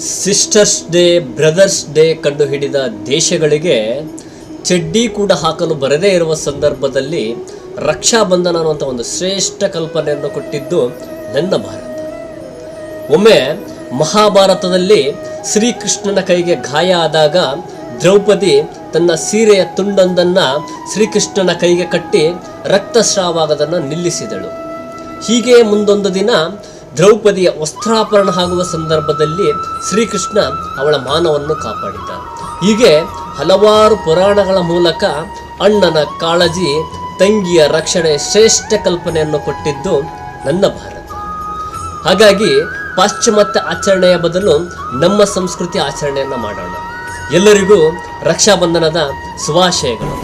Sisters day, brothers day ಕಂಡುಹಿಡಿದ ದೇಶಗಳಿಗೆ ಚಡ್ಡಿ ಕೂಡ ಹಾಕಲು ಬರದೇ ಇರುವ ಸಂದರ್ಭದಲ್ಲಿ ರಕ್ಷಾಬಂಧನ ಅನ್ನುವಂಥ ಒಂದು ಶ್ರೇಷ್ಠ ಕಲ್ಪನೆಯನ್ನು ಕೊಟ್ಟಿದ್ದು ನನ್ನ ಭಾರತ. ಒಮ್ಮೆ ಮಹಾಭಾರತದಲ್ಲಿ ಶ್ರೀಕೃಷ್ಣನ ಕೈಗೆ ಗಾಯ ಆದಾಗ ದ್ರೌಪದಿ ತನ್ನ ಸೀರೆಯ ತುಂಡೊಂದನ್ನು ಶ್ರೀಕೃಷ್ಣನ ಕೈಗೆ ಕಟ್ಟಿ ರಕ್ತಸ್ರಾವಾಗದನ್ನು ನಿಲ್ಲಿಸಿದಳು. ಹೀಗೆ ಮುಂದೊಂದು ದಿನ ದ್ರೌಪದಿಯ ವಸ್ತ್ರಾಪರಣ ಆಗುವ ಸಂದರ್ಭದಲ್ಲಿ ಶ್ರೀಕೃಷ್ಣ ಅವಳ ಮಾನವನ್ನು ಕಾಪಾಡಿದ. ಹೀಗೆ ಹಲವಾರು ಪುರಾಣಗಳ ಮೂಲಕ ಅಣ್ಣನ ಕಾಳಜಿ, ತಂಗಿಯ ರಕ್ಷಣೆ ಶ್ರೇಷ್ಠ ಕಲ್ಪನೆಯನ್ನು ಕೊಟ್ಟಿದ್ದು ನನ್ನ ಭಾರತ. ಹಾಗಾಗಿ ಪಾಶ್ಚಿಮಾತ್ಯ ಆಚರಣೆಯ ಬದಲು ನಮ್ಮ ಸಂಸ್ಕೃತಿ ಆಚರಣೆಯನ್ನು ಮಾಡೋಣ. ಎಲ್ಲರಿಗೂ ರಕ್ಷಾಬಂಧನದ ಶುಭಾಶಯಗಳು.